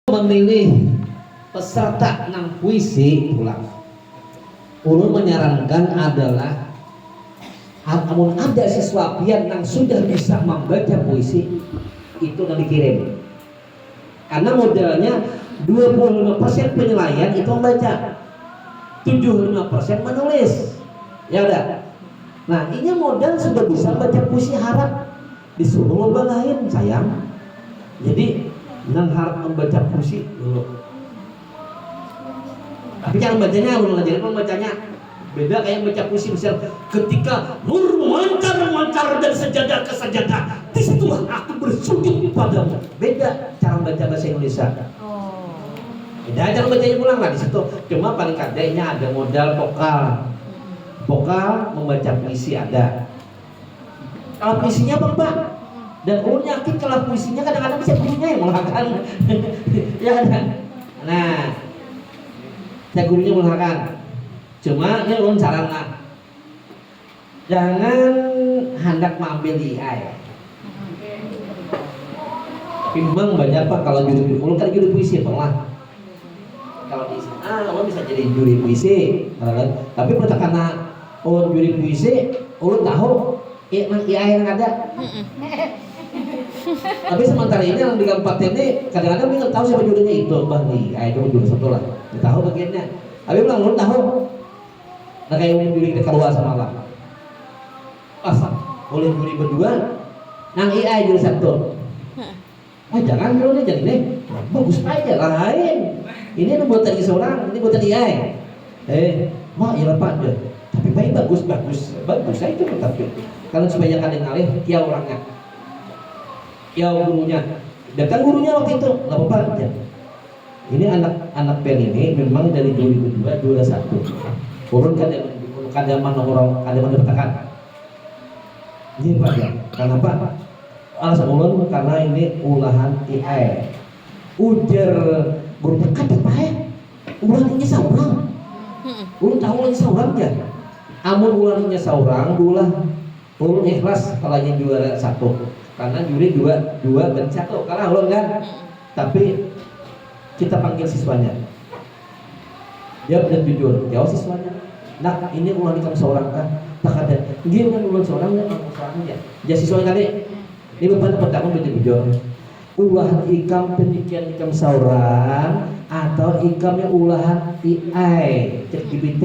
memilih peserta nang puisi pulang. Ulun menyarankan adalah namun ada siswa pian yang sudah bisa membaca puisi itu dan dikirim. Karena modalnya 25% penilaian itu membaca, 75% menulis. Ya udah. Nah, ini modal sudah bisa baca puisi harap disuruh lomba lain sayang. Jadi nang harap membaca puisi dulu. Tapi jangan bacanya ulun ajarin membacanya. Beda kayak baca puisi misal ketika nur memancar dari sajadah ke sajadah, disitulah aku bersujud padamu. Beda cara baca bahasa Indonesia. Beda cara bacanya pulang lah di situ. Cuma paling kadangnya ada modal vokal. Vokal membaca puisi ada. Kalau puisinya apa? Dan ulun yakin kalau puisinya kadang-kadang bisa gurunya yang menghasilkan. Ya kan? Nah, saya gurunya menghasilkan. Cuma ini ulun saran lah, jangan hendak mengambil AI. Tapi memang banyak pak kalau juri ulun kan juri puisi pernah. Kalau di sana ulun bisa jadi juri puisi, tapi karena ulun juri puisi, ulun tahu AI yang ada. Tapi sementara ini yang di kabupaten ini kadang-kadang nggak tahu siapa jurinya itu, bang nih AI itu juri satu lah, tahu bagiannya. Tapi bilang ulun tahu. Nah kayak juri kita keluar semalam pas oleh juri berdua nang AI juri satu. Jangan dulu nih jadi nih bagus aja lain ini buatan seorang, ini buatan AI. Mak ya pak deh, tapi baik bagus saya itu tapi kalau supaya kalian ngalih ya orangnya ya gurunya datang gurunya waktu itu nggak apa-apa aja. Ini anak band ini memang dari juri kedua juara satu. Urun kada orang kada mendapatkan. Ini Pak ya. Kenapa? Alasan ulun karena ini ulahan AI. Ujar gurunya kada pae. Ulahnya saurang. Ulun tahu lagi saurang ya. Amun ulahnya saurang dulah ulun ikhlas kalau yang juara satu. Karena juri dua dan satu kalah ulun kan. Tapi kita panggil siswanya. Dia benar jujur, jawab siswanya. Nah ini ulang ikam seorang kan, tak ada. Dia kan ulang seorang ya, seorangnya. Jadi siswanya tadi, ini beberapa pertama jujur. Ulahan ikam pemikiran ikam seorang atau ikamnya ulahan AI, ChatGPT.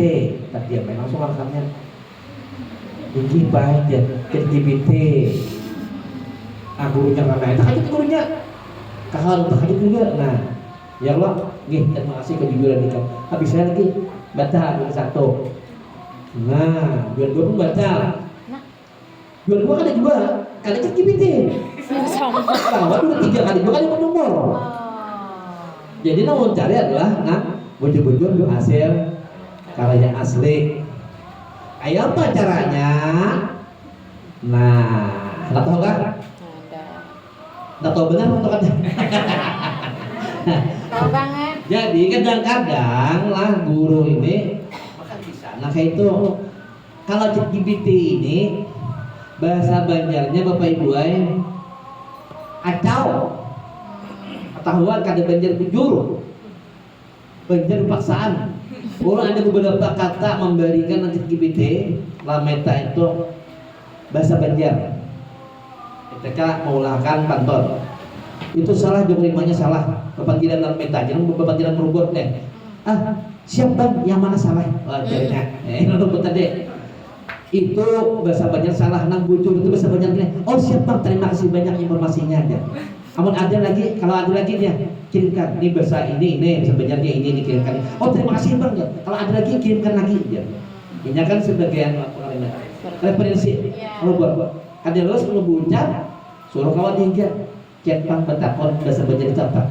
Tak dia memang seorangnya. Ini baik ya, ChatGPT. Gurunya ramai, tak ada gurunya. Kakak tak ada juga. Nah, ya Allah. Terima kasih kejujuran ikam. Habis saya lagi batal juara satu. Nah, juara dua pun batal. Juara dua kan ada dua, kan ada ChatGPT. Sama dua tiga kali juga kan ada nomor. Jadi yang mau cari adalah bujur-bujur hasil karya asli. Ayo apa caranya? Nah, nggak tahu kan? Nggak tahu benar atau kan? Tahu banget. Jadi kadang-kadang lah guru ini makan di sana kayak itu. Kalau ChatGPT ini bahasa Banjarnya Bapak Ibu acau. Ketahuan kada Banjar bujur. Banjar paksaan. Orang ada beberapa kata memberikan ChatGPT lameta itu bahasa Banjar. Ketika mengulangkan pantun. Itu salah jumlahnya salah. Pepanggilan dalam meta jangan pepanggilan merubah deh. Siap bang, yang mana salah? Jadinya, nonton tadi itu bahasa Banjar salah, nang bujur itu bahasa Banjarnya. Oh siap bang, terima kasih banyak informasinya aja. Namun ada lagi, kalau ada lagi dia kirimkan. Ini bahasa ini bahasa Banjarnya ini dikirimkan. Oh terima kasih bang ya. Kalau ada lagi kirimkan lagi ya. Ini kan sebagian referensi. Kalau buat ada los kalau bucar, suruh kawan tinggal. Cepang betakon bahasa Banjar itu apa?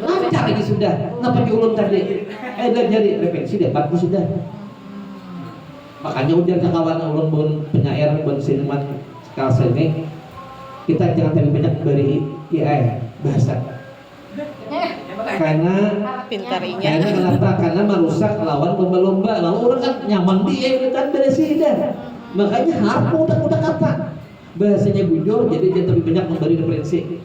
Lancar lagi sudah. Kenapa diulun tadi? Jadi referensi deh, bagus sudah. Makanya ujian ke kawan ulun pun penyair pun seniman skala ini kita jangan terlalu banyak beri AI bahasa. Karena kenapa? Karena merusak lawan lomba-lomba. Lalu orang kan nyaman di AI kan beresin dah. Makanya harus udah kata bahasanya bujur, jadi dia lebih banyak memberi referensi.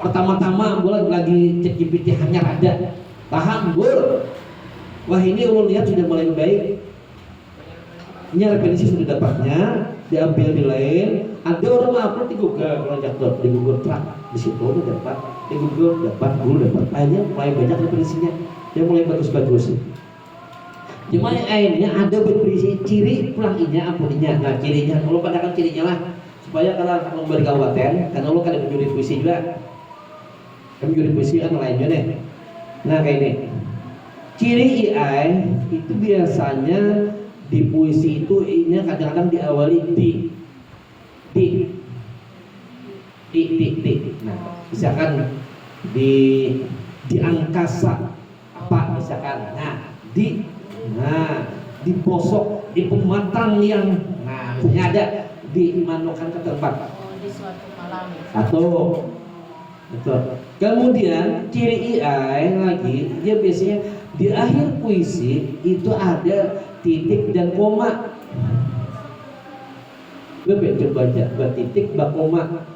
Pertama-tama gue lagi cek GPT hanya ada paham gue. Wah ini lo lihat sudah mulai baik. Ini referensi sudah dapatnya, diambil di lain. Ada orang upload di Google, kalau jatuh di Google Track, di situ udah dapat, di Google dapat. Akhirnya mulai banyak referensinya, dia mulai bagus-bagus. Cuma akhirnya ada berisi ciri pulang inya, ampuninya. Nah cirinya, kalau pada kan cirinya lah, supaya kalau memberi kabupaten, karena lo kan ada penjuri puisi juga, kan penjuri puisi kan lainnya deh. Nah kayak ini, ciri AI itu biasanya di puisi itu ini kadang-kadang diawali di. Nah, misalkan di angkasa apa misalkan. Di posok, di pematang yang misalnya ada di Manokan ke tempat. Di suatu malam. Atau betul. Kemudian ciri AI lagi dia biasanya di akhir puisi itu ada titik dan koma. Coba baca titik koma.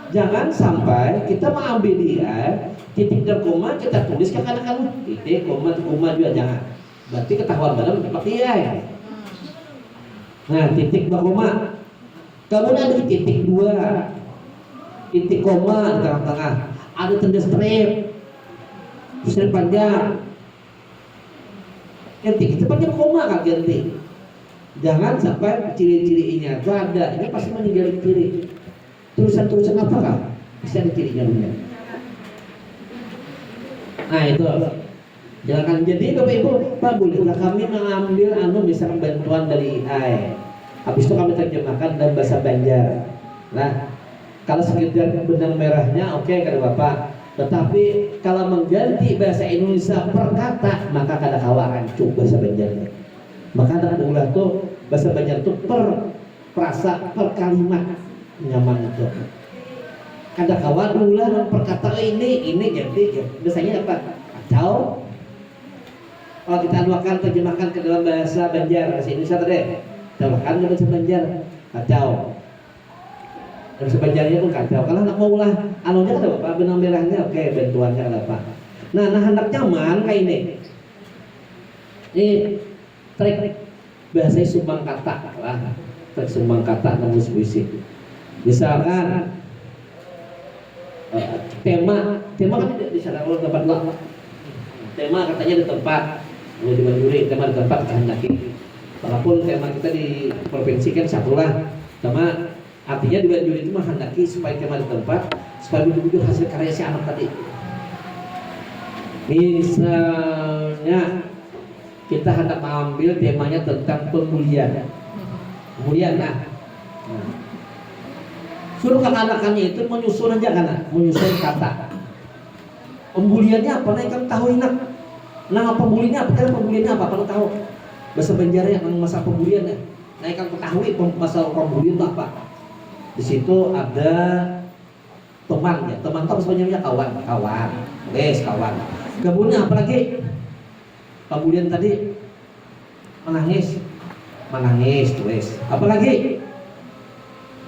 Jangan sampai kita mengambil dia titik dan koma kita tulis ke kanan titik koma juga jangan. Berarti ketahuan dalam pakai AI. Nah titik koma. Kemudian ada titik 2, titik koma di tengah-tengah. Ada tanda strip panjang. Ganti kita panjang koma kan ganti. Jangan sampai ciri-cirinya itu ada. Ini pasti meninggalkan ciri. Tulisan-tulisan apakah? Bisa ada cirinya punya. Nah itu. Jangan jadi Bapak Ibu, Pak bolehlah kami mengambil misalkan bantuan dari AI. Habis itu kami terjemahkan dalam bahasa Banjar. Nah, kalau sekedar benang merahnya oke kata Bapak. Tetapi kalau mengganti bahasa Indonesia per kata, maka kada kawakan cuk bahasa Banjarnya. Maka ada ulah tuh bahasa Banjar tuh per frasa, per kalimat nyaman itu. Kada kawan ulah per kata ini ganti biasanya apa? Kacau. Kalau kita anuakan terjemahkan ke dalam bahasa Banjar, bahasa Indonesia tadi, terjemahkan ke bahasa Banjar, kacau. Bahasa Banjarnya pun kacau. Kalau nak mau ulah anunya ada apa? Benang merahnya oke, bantuannya ada apa? Nah hendak nyaman kayak ini. Ini trik bahasa sumbang kata lah, trik sumbang kata namun puisi. Misalkan tema kan tidak bisa kalau tempat lama. Tema katanya di tempat, mau di Banduri, tema di tempat kehendaki. Walaupun tema kita di provinsi kan satu lah, sama artinya di Banduri itu menghendaki supaya tema di tempat, supaya betul-betul hasil karya si anak tadi. Misalnya kita hendak mengambil temanya tentang pemulihan. Suruh anak-anaknya itu menyusun aja menyusun kata. Pembuliannya apa? Nah, kan tahu enak. Nah, pembuliannya apa? Karena pembuliannya apa? Kalau tahu bahasa Banjarnya yang masalah pembuliannya. Nah, kan ketahui masalah pembulian itu apa? Di situ ada teman ya. Teman itu sebenarnya kawan. Kawan. Kemudian apa lagi? Pembulian tadi menangis tulis. Apa lagi?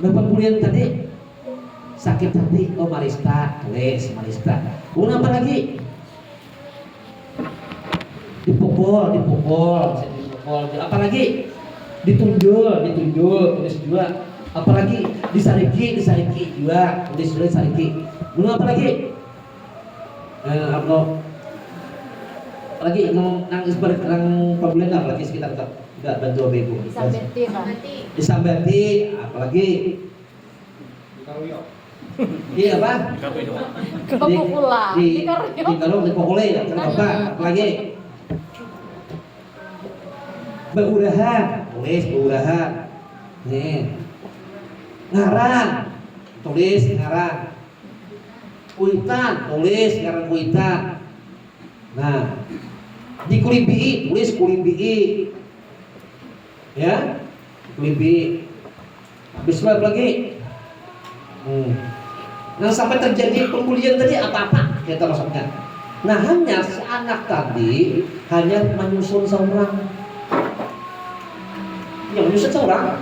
Pembulian tadi sakit hati, Marista tulis Marista. Kemudian apa lagi? Dipukul. Apa lagi? Ditunjul tulis juga. Apa lagi? Disariki juga tulis sariki. Kemudian apa lagi? Apa lagi nangis berkerang pembulian apa lagi sekitar enggak bantu Ibu. Disambati, apalagi? Iya apa? Di pokole ya, kenapa? Apalagi? Beurahan, tulis beurahan. Nih. Ngaran, tulis ngaran. Kuitan, tulis ngaran kuitan. Nah, dikulimbii, tulis kulimbii. Ya, kulimbii. Habis apa lagi? Nah sampai terjadi pembulian tadi apa-apa kita maksudnya. Nah hanya si anak tadi hanya menyusun seorang, yang menyusun seorang.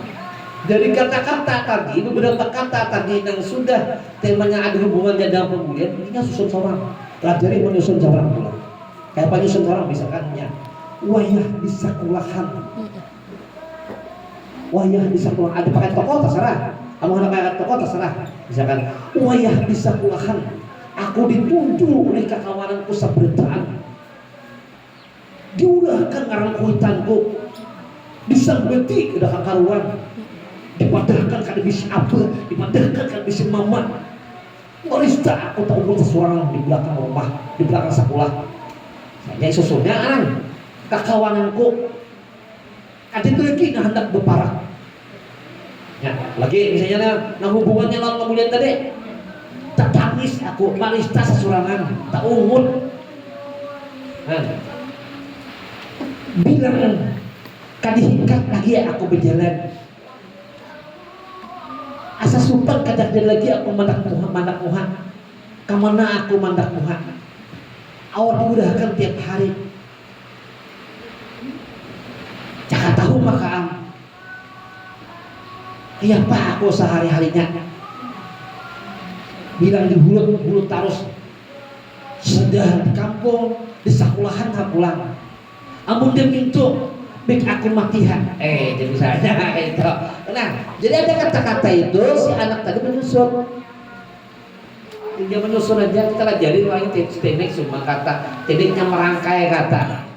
Dari kata-kata tadi, beberapa kata tadi yang sudah temanya ada hubungannya dengan pembulian, ini susun seorang, pelajari menyusun seorang pula. Kayak penyusun seorang misalkan ya, wayah di sekolahan, wayah di sekolahan, ada pakai tokoh terserah, kamu ada pakai tokoh terserah. Misalkan wayah di sekolahan, aku dituju oleh kakawananku sabretaan, diulahkan ngarang kuitanku, disambeti ke dalam karuan, dipadahkan kada bisa apa, dipadahkan kada bisa mama. Barista aku tak umur seseorang di belakang rumah, di belakang sekolah. Saya susunnya an kakawananku, ada itu lagi nah hendak berparah. Ya, lagi misalnya nah hubungannya lawan kemudian tadi, tak tangis aku barista sesorangan, tak umur. Nah, bilang kadihingkat lagi aku berjalan. Asa sumpah kadang lagi aku mandak muha, kemana aku mandak muha. Awak diudahkan tiap hari. Jangan tahu maka iya pak aku sehari-harinya bilang di hulut terus sudah di kampung di sekolahan tak pulang. Amun dia minta bik aku matihan, jadi misalnya itu. Nah, jadi ada kata-kata itu si anak tadi menyusun. Dia menyusun aja, kita pelajari lagi teknik semua kata, tekniknya merangkai kata.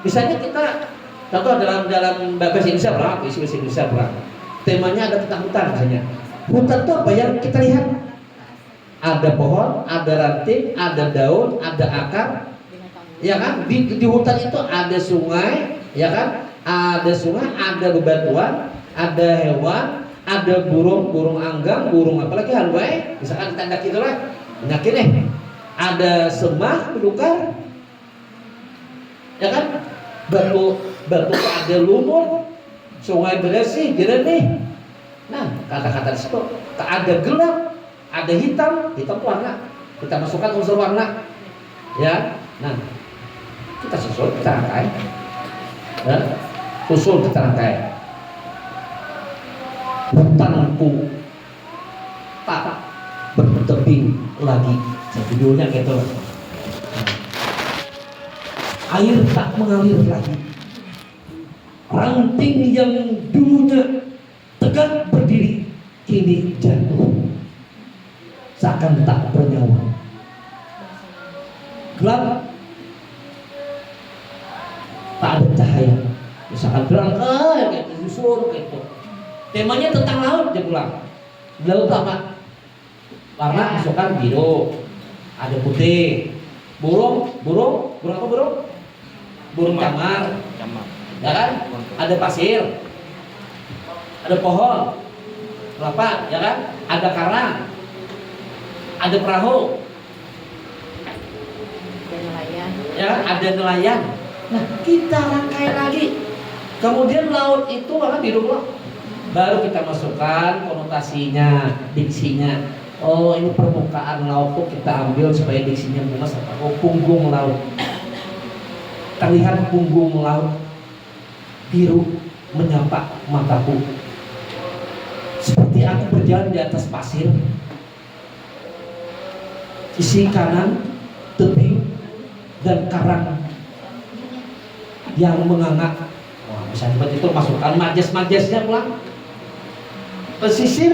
Misalnya kita contoh dalam bahasa Indonesia berapa, bahasa Indonesia berapa. Temanya ada tentang hutan misalnya. Hutan itu apa yang kita lihat? Ada pohon, ada ranting, ada daun, ada akar. Ya kan, di hutan itu ada sungai, ya kan, ada sungai, ada bebatuan, ada hewan, ada burung anggang, burung apalagi halway, misalkan tanda gitulah, penyakit nih, ada semah, belukar, ya kan, batu ada lumur, sungai bersih, jernih. Nah, kata-kata di situ, ada gelap, ada hitam warna, kita masukkan unsur warna, ya, nah. Kita susun, kita rangkai, ya, susun kita rangkai. Hutanku tak bertebing lagi, judulnya gitu. Air tak mengalir lagi. Ranting yang dulunya tegak berdiri kini jatuh, seakan tak bernyawa. Gelap, tak ada cahaya. Misalkan bilang kayak susur gitu. Temanya tentang laut dia pulang. Laut apa? Warna misalkan biru, ada putih. Burung apa burung? Burung camar. Ya kan? Ada pasir. Ada pohon. Kelapa, ya kan? Ada karang. Ada perahu. Ada nelayan. Ya, ada nelayan. Nah, kita rangkai lagi. Kemudian laut itu warna biru loh. Baru kita masukkan konotasinya, diksinya. Oh, ini permukaan laut tuh kita ambil supaya diksinya lunas. Oh, punggung laut. Terlihat punggung laut biru menyapa mataku. Seperti aku berjalan di atas pasir. Sisi kanan tebing dan karang yang menganga. Wah, bisa seperti itu masukkan majas-majasnya pulang. Pesisir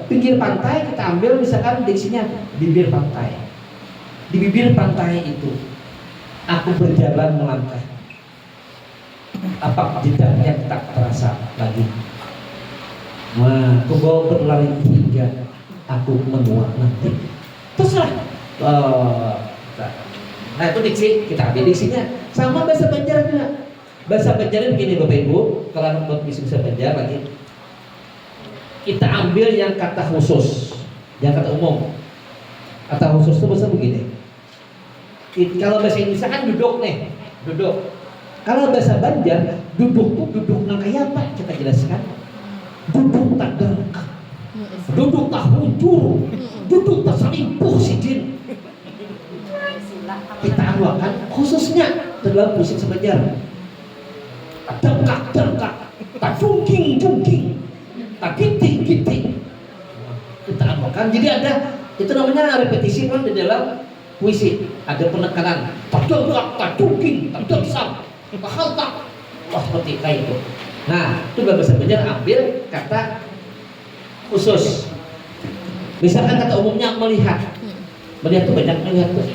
pinggir pantai kita ambil misalkan diksinya bibir pantai. Di bibir pantai itu aku berjalan melangkah. Apa jejaknya tak terasa lagi. Wah, aku bawa berlari hingga aku menua nanti. Terserah. Nah itu diksi, kita ambil diksinya. Sama bahasa Banjar juga. Bahasa Banjar begini Bapak Ibu, kalau buat bisa Banjar lagi. Kita ambil yang kata khusus, yang kata umum. Kata khusus itu bahasa begini. Kalau bahasa Indonesia kan duduk nih, duduk. Kalau bahasa Banjar, duduk tuh duduk nang kayak apa? Kita jelaskan. Duduk tak dengkak, duduk tak hancur, duduk tak salimpuh sidin. Kita akan khususnya dalam musik Banjar. Dengkak, tak jungking, Jadi ada itu namanya repetisi kan di dalam puisi. Ada penekanan. Tadabrak, tadukin, tadabsam, tahaltak. Wah seperti kayak itu. Nah itu bahasa Banjar ambil kata khusus. Misalkan kata umumnya melihat. Melihat itu banyak melihat tuh.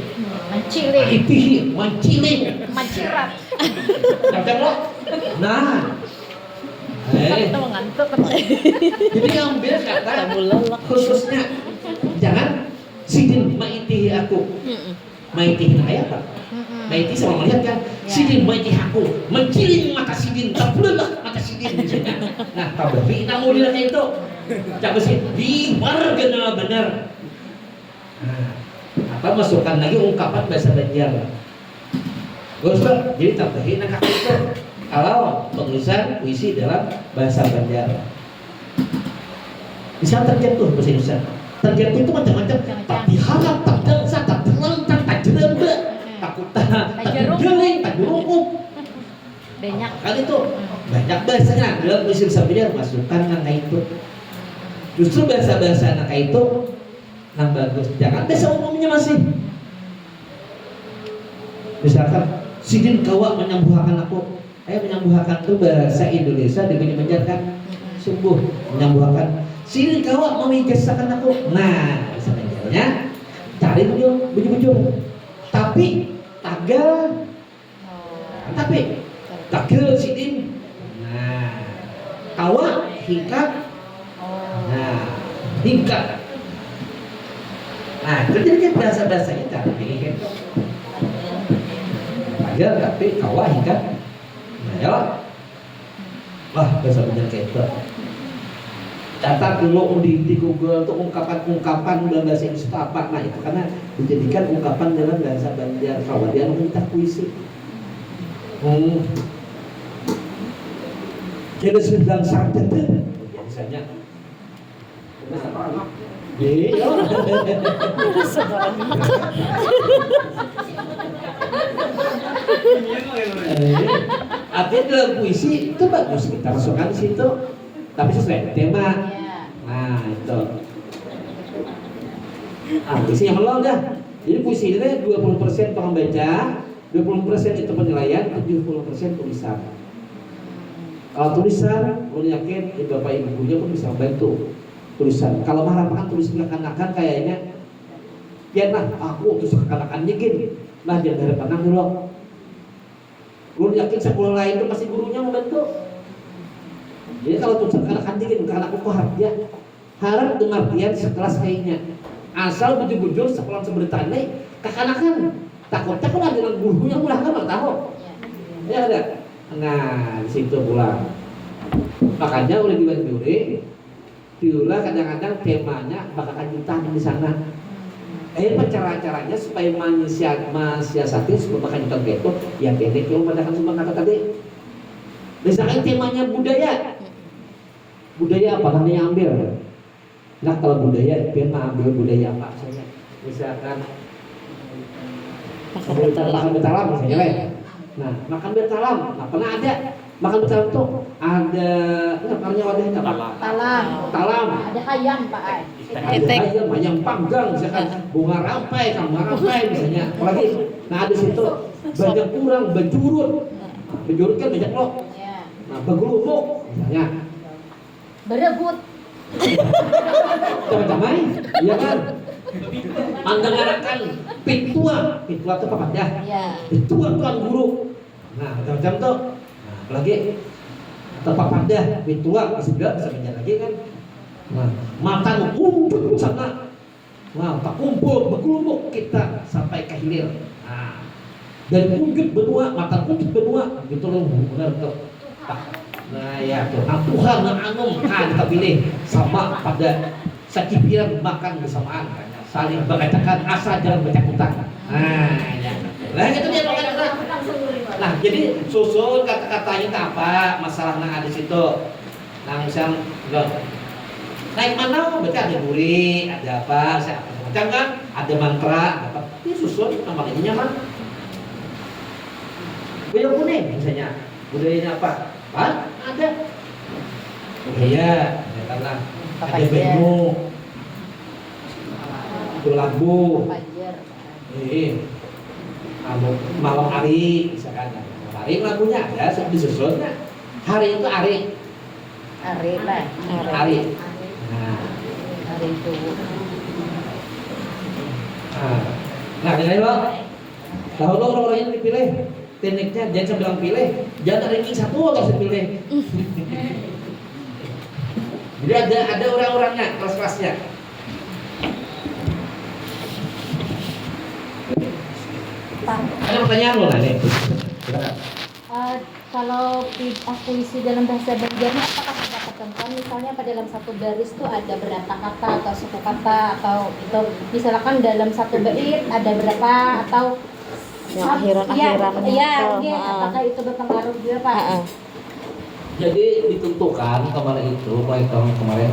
Mencilik. Itihi, mencilik, Mencirat. Macam lo. Nah. Kita mengantuk. Jadi ambil kata khususnya. Jangan sidin maitihi aku. Maitihi ayat apa? Maitihi sama melihat kan? Sidin maitihi aku. Menciling mata sidin, terbelah mata sidin misalnya. Nah, tapi namun dia kayak itu. Coba sih, biar benar-benar. Nah, apa masukkan lagi ungkapan bahasa Banjar. Bagus Pak, jadi tambahin angka itu. Kalau penulisan puisi dalam bahasa Banjar. Bisa terjatuh bahasa Indonesia. Terjatuh itu macam-macam. Tak diharap, tak dansa, tak terlantar, tak jerembe, takut tak jeling, tak jerungkup. Banyak. Kan itu banyak bahasanya dalam puisi bahasa Banjar masukkan angka itu. Justru bahasa-bahasa angka itu nah bagus. Jangan bahasa umumnya masih. Misalkan sidin kawa menyembuhkan aku. Menyembuhkan itu bahasa Indonesia dengan menjalankan sungguh menyembuhkan. Sidin kawa memijaskan aku. Nah, bahasa Banjarnya cari bujur. Tapi tagal. Tapi tagal sidin. Nah, kawa hingkat. Nah, hingkat. Nah, jadi bahasa-bahasanya cari gitu. Tagal tapi kawa hingkat. Ya, wah bahasa Banjar kayak itu. Catat dulu di Google untuk ungkapan-ungkapan dalam bahasa Indonesia itu apa. Nah itu karena dijadikan ungkapan dalam bahasa Banjar. Kalau dia minta puisi. Jadi sedang sakit biasanya. Iya. Artinya dalam puisi itu bagus kita masukkan di situ, tapi sesuai tema. Nah itu. Puisi yang melong dah. Jadi puisi ini 20% pembaca, 20% itu penilaian, 70% tulisan. Kalau tulisan, lo yakin bapak ibunya pun bisa membantu tulisan. Kalau harapan tulis kekanakan kayaknya, ya nah aku tulis kekanakannya gini, nah jangan harapan dulu. Lu yakin sekolah lain itu pasti gurunya membantu. Jadi kalau tuh anak-anak dikit bukan aku harap ya. Harap itu artian sekelas kayaknya. Asal bujur-bujur sekolah seberitanya kekanakan. Takutnya kalau ada gurunya ulah kan nggak tahu. Ya ada. Nah di situ pulang. Makanya udah dibanjuri. Diulah kadang-kadang temanya bakal kejutan di sana. Cara-caranya supaya mensiasati supaya makan ikan gitu ya pendek yang mengatakan semua kata tadi. Misalkan temanya budaya apa namanya ambil. Nah kalau budaya dia ambil budaya apa saja. Misalkan makan betalam misalnya lah. Nah makan betalam, nah pernah ada makan betalam tuh ada namanya wadahnya apa? Talam. Ada ayam Pak. Ayam panggang misalkan bunga rampai misalnya. Apalagi nah di situ banyak kurang bejurut. Bejurut kan banyak loh. Nah begelumuk misalnya. Berebut. Teman-teman, iya kan? Mendengarkan pitua itu apa ya? Pitua tuan guru. Nah macam-macam tuh. Nah apalagi terpapat dah pitua bisa menjadi lagi kan. Nah, makan kumpul sana. Nah, tak kumpul berkelompok kita sampai ke hilir. Nah, dan ungkit benua, makan ungkit benua, gitu loh benar tuh. Nah ya tuh, nah Tuhan angum kan kita pilih sama pada sakipiran makan bersamaan, saling berkatakan asa jangan baca utang. Nah, ya. Nah itu dia makanya. Nah jadi susun kata-katanya itu apa masalah yang ada di situ. Nah misal naik mana? Berarti ada guri, ada apa? Macam kan? Ada mantra, ada apa? Ini susun namanya nyaman. Budaya kuning misalnya, budayanya apa? Ada. Budaya, katakanlah ada bengu. lagu. Banjir. Malam hari misalkan. Hari lagunya ada disusun. Hari itu hari. Ari lah. Hari. Nah, Ari itu. nah ini loh. Tahu lo orang yang dipilih. Tekniknya jangan saya bilang pilih, jangan ranking satu harus dipilih. Jadi ada orang-orangnya, kelas-kelasnya. Ada pertanyaan lo nih. Kalau puisi dalam bahasa Banjarnya apakah ada ketentuan? Misalnya pada dalam satu baris itu ada berapa kata atau suku kata atau itu misalkan dalam satu bait ada berapa atau yang akhiran-akhiran iya, apakah itu berpengaruh juga Pak? Jadi ditentukan kemarin itu, tahun kemarin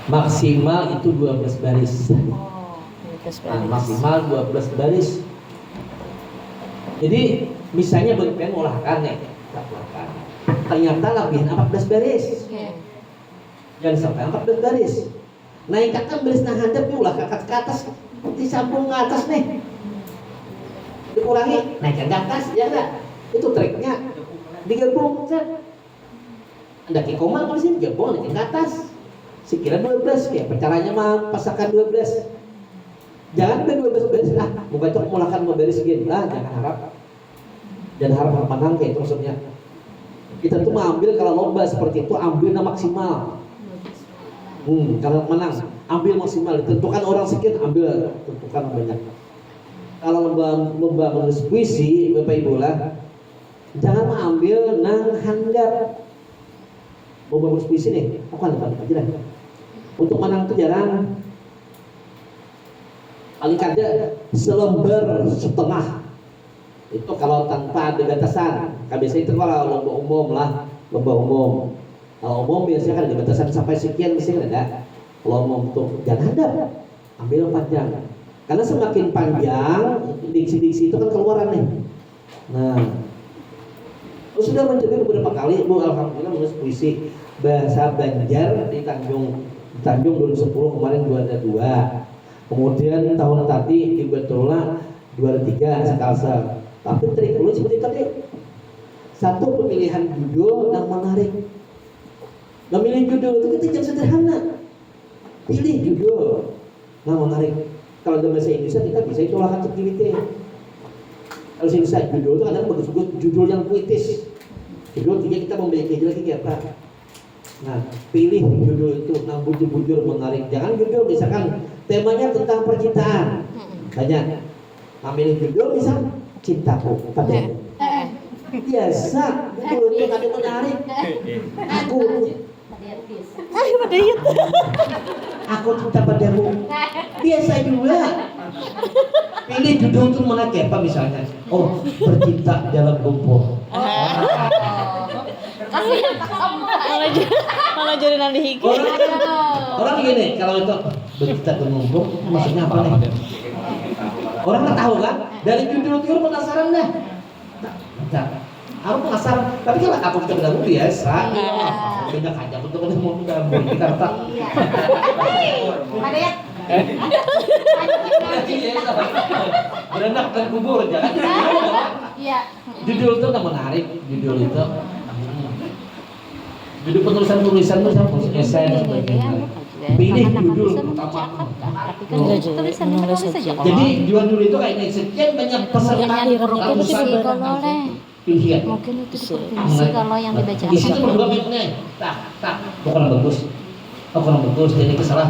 maksimal itu 12 baris. Oh, Maksimal 12 baris. Jadi misalnya bentuknya olahkan nih, ternyata lebihin 14 baris. Jangan sampai 14 baris. Naikkan baris nah handap ulah ke atas, disambung ke atas nih. Dikurangi, naikkan ke atas, ya enggak? Itu triknya. Digabungkan. Ada koma kalau sini gabung naikin ke atas. Sekira 12, ya caranya mah pasakan 12. Jangan sampai 12 baris lah, bukan cuma mulakan 2 baris gini lah, jangan harap. Dan harap menang kayak itu maksudnya. Kita tuh mengambil kalau lomba seperti itu ambil maksimal. Kalau menang ambil maksimal, ditentukan orang sekian ambil, tentukan banyak. Kalau lomba menulis puisi, Bapak Ibu lah, jangan mengambil nang handap. Lomba menulis puisi nih, aku aja lah. Untuk menang itu jarang. Paling kada selembar setengah. Itu kalau tanpa ada batasan. Kan biasanya itu kalau lomba umum lah, lomba umum. Kalau umum biasanya kan ada batasan sampai sekian mesti ada. Kalau umum tuh jangan ada, ambil panjang. Karena semakin panjang diksi-diksi itu kan keluaran nih. Nah, sudah mencoba beberapa kali, Bu, alhamdulillah menulis puisi bahasa Banjar di Tanjung 2010 kemarin juara 2. Kemudian tahun tadi di Betula juara 3 sekalsa. Tapi trik dulu seperti tadi. Satu pemilihan judul yang menarik. Memilih judul itu kita jangan sederhana. Pilih judul yang menarik. Kalau dalam bahasa Indonesia kita bisa itu olahan sektivite. Kalau saya judul itu kadang bagus-bagus judul yang puitis. Judul 3 kita memiliki judul lagi apa? Nah, pilih judul itu yang bujur-bujur menarik. Jangan judul misalkan temanya tentang percintaan. Banyak. Ambil judul misal cintaku padamu. Biasa, judul itu kadang menarik. Aku cinta padamu. Biasa juga. Pilih judul itu menarik apa misalnya? Oh, bercinta dalam lumpur. Malah jadi nanti hiki. Orang gini, kalau itu bercinta dalam lumpur, maksudnya apa nih? Orang nggak tahu kan? Dari judul penasaran dah. Aku penasaran, tapi kalau aku sudah bilang biasa, banyak aja untuk ketemu dalam kita tak. Ada ya? Berenak dan kubur jangan. Iya. Judul itu nggak menarik, judul itu. Judul tulisan itu sama esai dan sebagainya. Pilih judul pertama. Jadi jual dulu itu kayaknya sekian banyak peserta. Pilihan. Mungkin itu provinsi kalau yang dibaca. Di situ berdua memangnya. Tak. Bukan bagus. Ini salah.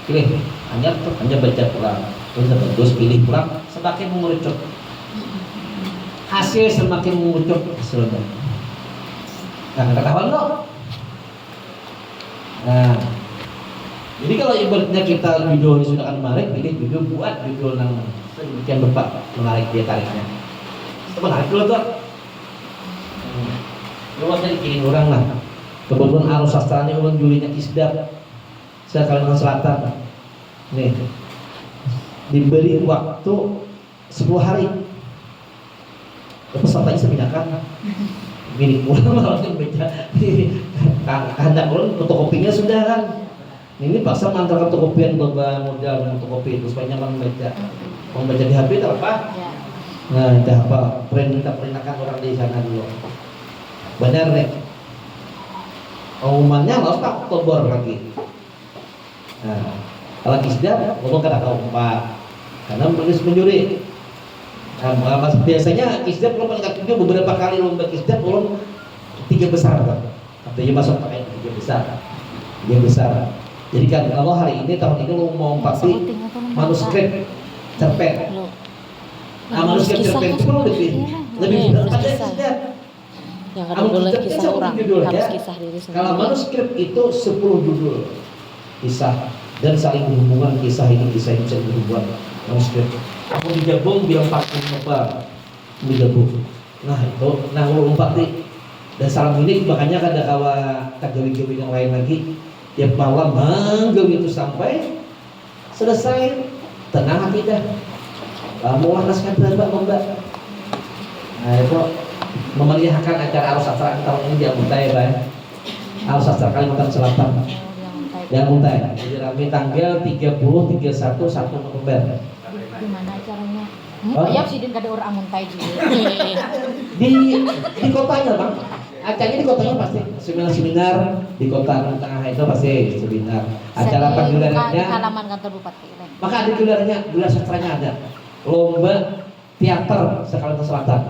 Pilih. Hanya baca pulang. Terus bagus, pilih pulang. Semakin mengerucut. Hasil semakin mengerucut hasilnya. Nah, ketahuan lo. Nah, jadi kalau ibaratnya kita judulnya sudah kan menarik, pilih judul buat judul yang sedemikian rupa menarik dia tariknya. Itu menarik dulu tuh. Luasnya dikirim orang lah. Kebetulan arus sastranya ulang julinya Isdap. Saya Kalimantan Selatan. Nih, diberi waktu 10 hari. Pesertanya saya pindahkan. Milik pulang malah baca. Kehendak ulun fotokopinya sudah kan. Ini paksa mengantarkan fotokopian beberapa modal fotokopi itu supaya nyaman membaca di HP itu apa? Ya. Nah, itu apa? Kita perintahkan orang di sana dulu. Benar nih. Pengumumannya harus tak Oktober lagi. Nah, kalau kisda, ngomong kata keempat, karena menulis menjuri. Nah, biasanya kisda kalau paling aktif beberapa kali lomba kisda belum 3 besar kan? Artinya masuk pakai 3 besar, 3 besar. Jadi kan kalau hari ini tahun ini lo mau pasti manuskrip cerpen. Nah, manuskrip cerpen itu kan lebih mudah pada kisda. Yang kedua boleh kisah orang, harus kisah diri sendiri. Kalau manuskrip itu 10 judul kisah dan saling berhubungan, kisah ini saling berhubungan manuskrip. Aku digabung bilang 40 lembar digabung. Nah itu, nah lompat nih. Dan salam ini makanya ada kawa gawi-gawi yang lain lagi tiap malam manggawi itu sampai selesai tenang hati dah. Mau naskah berapa lomba? Nah itu memeriahkan acara Arus Sastra tahun ini di Muntai, Bang. Arus Sastra Kalimantan Selatan. Yang Muntai. Jadi ramai tanggal 30, 31, 1 November. Gimana acaranya? Oh. Ya sidin kada orang Muntai juga. Di kotanya, Bang. Acaranya di kotanya pasti seminar di kota tengah itu pasti seminar. Acara pagelarannya halaman kantor bupati. maka ada gelar sastranya ada. Lomba teater se-Kalimantan Selatan.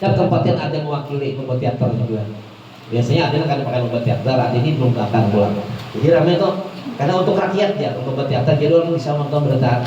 Kan kabupaten ada yang mewakili lomba teater juga. Biasanya ada kan pakai lomba teater, ada ini belum datang pulang. Jadi ramai tuh karena untuk rakyat ya lomba teater, jadi orang bisa nonton berita